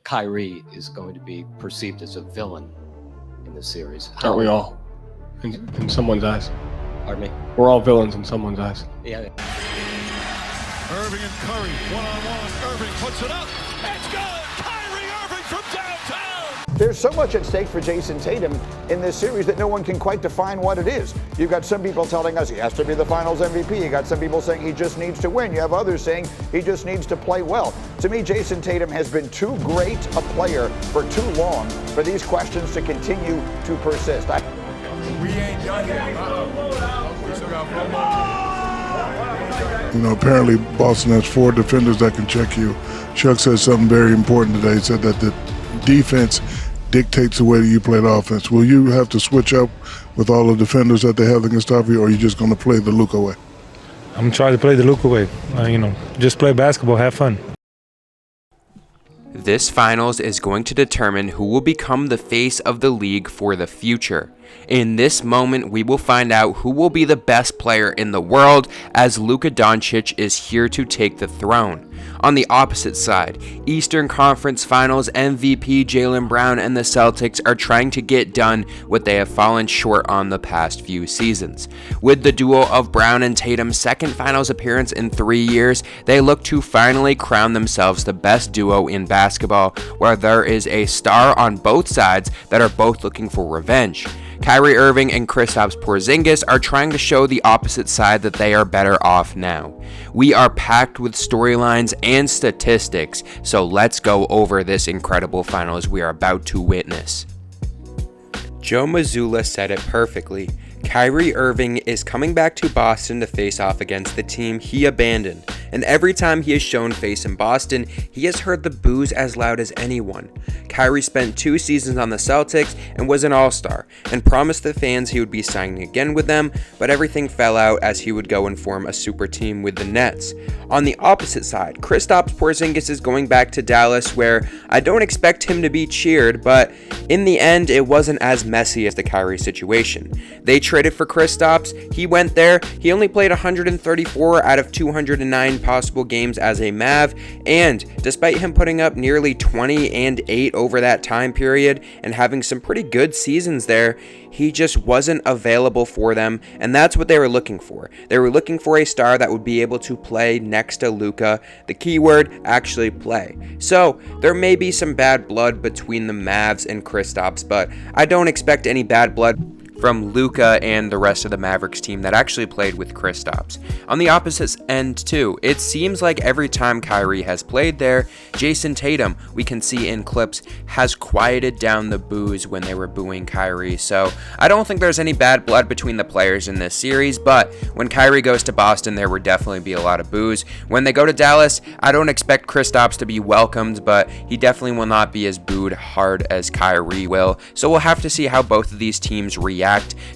Kyrie is going to be perceived as a villain in the series. Aren't we all? In someone's eyes. Pardon me? We're all villains in someone's eyes. Yeah. Irving and Curry, one-on-one. Irving puts it up. It's good! Kyrie Irving from downtown! There's so much at stake for Jason Tatum in this series that no one can quite define what it is. You've got some people telling us he has to be the finals MVP. You got some people saying he just needs to win. You have others saying he just needs to play well. To me, Jason Tatum has been too great a player for too long for these questions to continue to persist. We ain't done yet. We still got 4 more. Apparently Boston has 4 defenders that can check you. Chuck said something very important today. He said that the defense dictates the way that you play the offense. Will you have to switch up with all the defenders that they have that can stop you, or are you just going to play the Luka way? I'm trying to play the Luka way. Just play basketball, have fun. This finals is going to determine who will become the face of the league for the future. In this moment, we will find out who will be the best player in the world, as Luka Doncic is here to take the throne. On the opposite side, Eastern Conference Finals MVP Jaylen Brown and the Celtics are trying to get done what they have fallen short on the past few seasons. With the duo of Brown and Tatum's second finals appearance in 3 years, they look to finally crown themselves the best duo in basketball, where there is a star on both sides that are both looking for revenge. Kyrie Irving and Kristaps Porzingis are trying to show the opposite side that they are better off now. We are packed with storylines and statistics, so let's go over this incredible finals we are about to witness. Joe Mazzulla said it perfectly. Kyrie Irving is coming back to Boston to face off against the team he abandoned, and every time he has shown face in Boston, he has heard the boos as loud as anyone. Kyrie spent 2 seasons on the Celtics and was an all-star, and promised the fans he would be signing again with them, but everything fell out as he would go and form a super team with the Nets. On the opposite side, Kristaps Porzingis is going back to Dallas, where I don't expect him to be cheered, but in the end, it wasn't as messy as the Kyrie situation. They traded for Kristaps, he went there, he only played 134 out of 209 possible games as a Mav, and despite him putting up nearly 20 and 8 over that time period and having some pretty good seasons there, he just wasn't available for them, and that's what they were looking for. They were looking for a star that would be able to play next to Luka. The keyword, actually play. So, there may be some bad blood between the Mavs and Kristaps, but I don't expect any bad blood from Luka and the rest of the Mavericks team that actually played with Kristaps. On the opposite end too, it seems like every time Kyrie has played there, Jason Tatum, we can see in clips, has quieted down the boos when they were booing Kyrie. So I don't think there's any bad blood between the players in this series, but when Kyrie goes to Boston, there will definitely be a lot of boos. When they go to Dallas, I don't expect Kristaps to be welcomed, but he definitely will not be as booed hard as Kyrie will. So we'll have to see how both of these teams react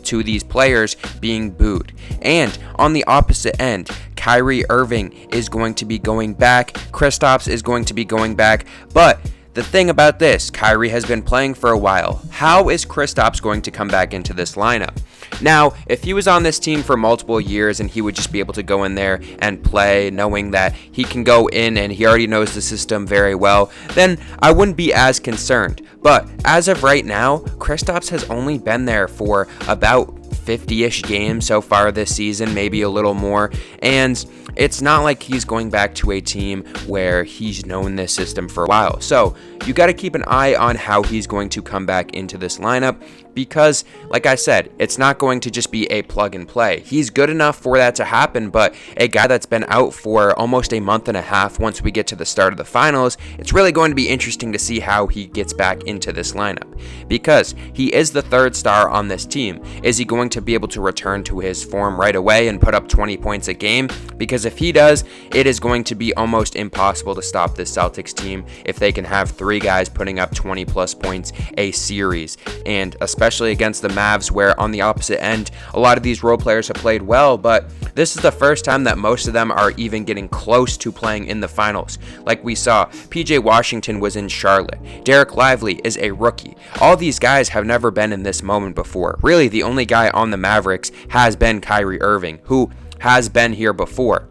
to these players being booed. And on the opposite end, Kyrie Irving is going to be going back, Kristaps is going to be going back, but the thing about this, Kyrie has been playing for a while. How is Kristaps going to come back into this lineup? Now, if he was on this team for multiple years and he would just be able to go in there and play knowing that he can go in and he already knows the system very well, then I wouldn't be as concerned. But as of right now, Kristaps has only been there for about 50-ish games so far this season, maybe a little more, and it's not like he's going back to a team where he's known this system for a while. So you got to keep an eye on how he's going to come back into this lineup, because like I said, it's not going to just be a plug and play. He's good enough for that to happen, but a guy that's been out for almost a month and a half, once we get to the start of the finals, it's really going to be interesting to see how he gets back into this lineup, because he is the third star on this team. Is he going to be able to return to his form right away and put up 20 points a game? Because if he does, it is going to be almost impossible to stop this Celtics team if they can have 3 guys putting up 20 plus points a series, and especially against the Mavs, where on the opposite end, a lot of these role players have played well, but this is the first time that most of them are even getting close to playing in the finals. Like we saw, PJ Washington was in Charlotte. Derek Lively is a rookie. All these guys have never been in this moment before. Really, the only guy on the Mavericks has been Kyrie Irving, who has been here before.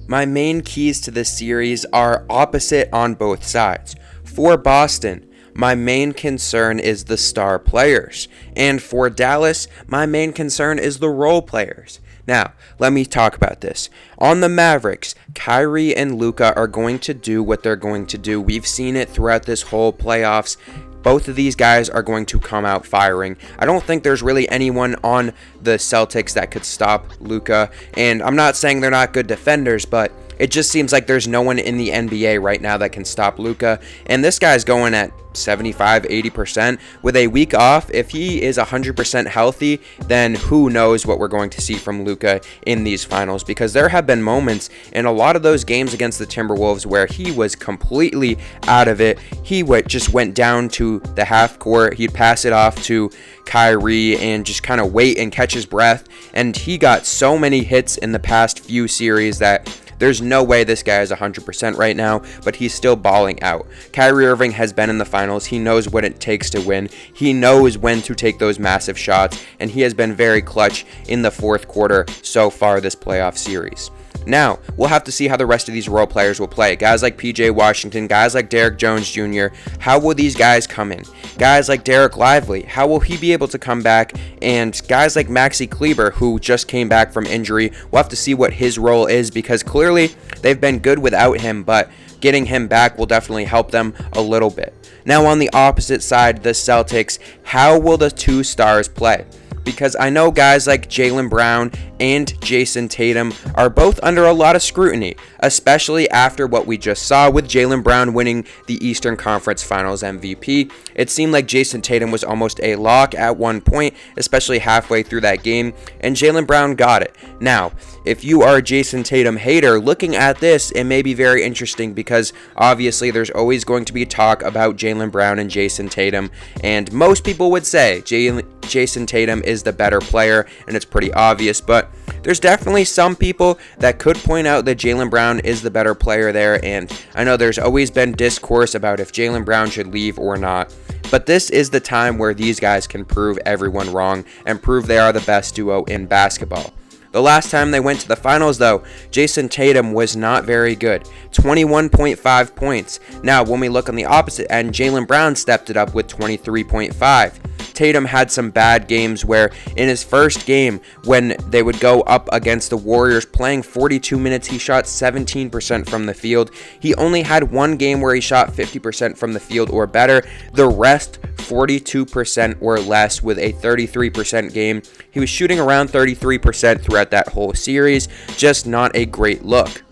My main keys to this series are opposite on both sides. For Boston, my main concern is the star players. And for Dallas, my main concern is the role players. Now, let me talk about this. On the Mavericks, Kyrie and Luka are going to do what they're going to do. We've seen it throughout this whole playoffs. Both of these guys are going to come out firing. I don't think there's really anyone on the Celtics that could stop Luka. And I'm not saying they're not good defenders, but it just seems like there's no one in the NBA right now that can stop Luka. And this guy's going at 75-80% with a week off. If he is 100% healthy, then who knows what we're going to see from Luka in these finals, because there have been moments in a lot of those games against the Timberwolves where he was completely out of it. He just went down to the half court, he'd pass it off to Kyrie and just kind of wait and catch his breath, and he got so many hits in the past few series that there's no way this guy is 100% right now, but he's still balling out. Kyrie Irving has been in the finals. He knows what it takes to win. He knows when to take those massive shots, and he has been very clutch in the fourth quarter so far this playoff series. Now, we'll have to see how the rest of these role players will play. Guys like PJ Washington, guys like Derrick Jones Jr., how will these guys come in? Guys like Derek Lively, how will he be able to come back? And guys like Maxi Kleber, who just came back from injury, we'll have to see what his role is, because clearly they've been good without him, but getting him back will definitely help them a little bit. Now, on the opposite side, the Celtics, how will the two stars play? Because I know guys like Jaylen Brown and Jason Tatum are both under a lot of scrutiny, especially after what we just saw with Jaylen Brown winning the Eastern Conference Finals MVP. It seemed like Jason Tatum was almost a lock at one point, especially halfway through that game, and Jaylen Brown got it. Now, if you are a Jason Tatum hater, looking at this, it may be very interesting, because obviously there's always going to be talk about Jaylen Brown and Jason Tatum, and most people would say Jason Tatum is the better player, and it's pretty obvious, but there's definitely some people that could point out that Jaylen Brown is the better player there, and I know there's always been discourse about if Jaylen Brown should leave or not, but this is the time where these guys can prove everyone wrong and prove they are the best duo in basketball. The last time they went to the finals, though, Jason Tatum was not very good. 21.5 points. Now, when we look on the opposite end, Jaylen Brown stepped it up with 23.5. Tatum had some bad games where in his first game, when they would go up against the Warriors playing 42 minutes, he shot 17% from the field. He only had one game where he shot 50% from the field or better. The rest, 42% or less, with a 33% game. He was shooting around 33% throughout that whole series. Just not a great look.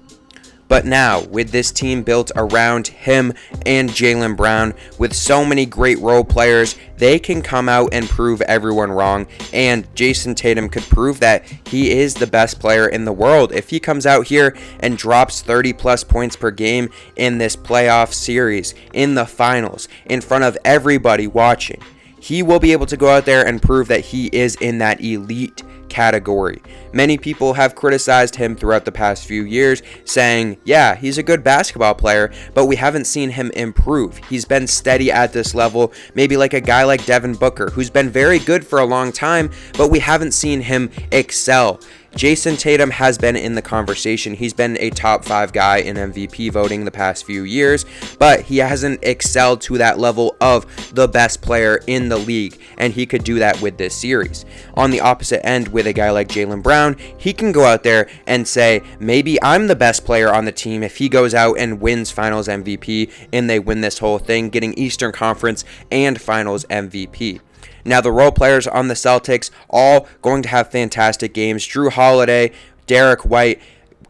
But now, with this team built around him and Jaylen Brown, with so many great role players, they can come out and prove everyone wrong. And Jason Tatum could prove that he is the best player in the world. If he comes out here and drops 30-plus points per game in this playoff series, in the finals, in front of everybody watching, he will be able to go out there and prove that he is in that elite category. Many people have criticized him throughout the past few years, saying, yeah, he's a good basketball player, but we haven't seen him improve. He's been steady at this level, maybe like a guy like Devin Booker, who's been very good for a long time, but we haven't seen him excel. Jason Tatum has been in the conversation. He's been a top 5 guy in MVP voting the past few years, but he hasn't excelled to that level of the best player in the league, and he could do that with this series. On the opposite end, with a guy like Jaylen Brown, he can go out there and say, maybe I'm the best player on the team if he goes out and wins Finals MVP, and they win this whole thing, getting Eastern Conference and Finals MVP. Now, the role players on the Celtics, all going to have fantastic games. Drew Holiday, Derek White,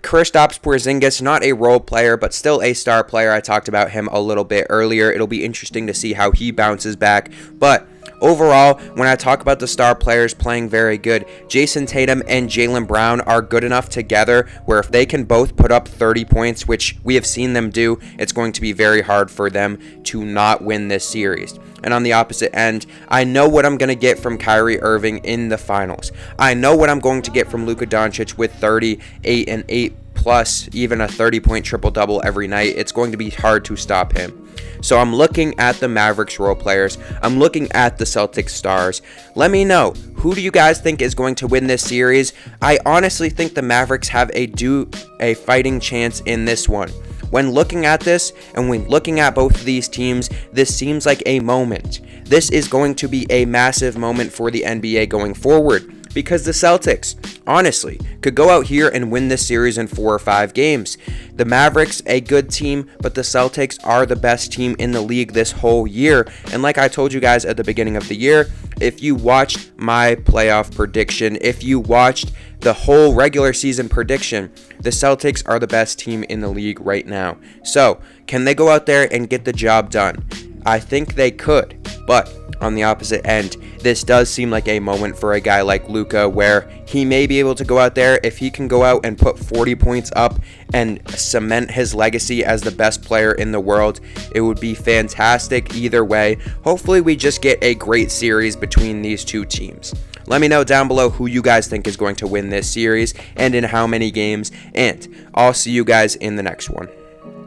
Kristaps Porzingis, not a role player, but still a star player. I talked about him a little bit earlier. It'll be interesting to see how he bounces back. But overall, when I talk about the star players playing very good, Jason Tatum and Jaylen Brown are good enough together where if they can both put up 30 points, which we have seen them do, it's going to be very hard for them to not win this series. And on the opposite end, I know what I'm going to get from Kyrie Irving in the finals. I know what I'm going to get from Luka Doncic with 38 and 8 plus, even a 30-point triple-double every night. It's going to be hard to stop him. So I'm looking at the Mavericks role players. I'm looking at the Celtics stars. Let me know, who do you guys think is going to win this series? I honestly think the Mavericks have a fighting chance in this one. When looking at this and when looking at both of these teams, this seems like a moment. This is going to be a massive moment for the NBA going forward, because the Celtics, honestly, could go out here and win this series in 4 or 5 games. The Mavericks, a good team, but the Celtics are the best team in the league this whole year. And like I told you guys at the beginning of the year, if you watched my playoff prediction, if you watched the whole regular season prediction, the Celtics are the best team in the league right now. So, can they go out there and get the job done? I think they could, but on the opposite end, this does seem like a moment for a guy like Luka where he may be able to go out there. If he can go out and put 40 points up and cement his legacy as the best player in the world, it would be fantastic either way. Hopefully we just get a great series between these two teams. Let me know down below who you guys think is going to win this series and in how many games, and I'll see you guys in the next one.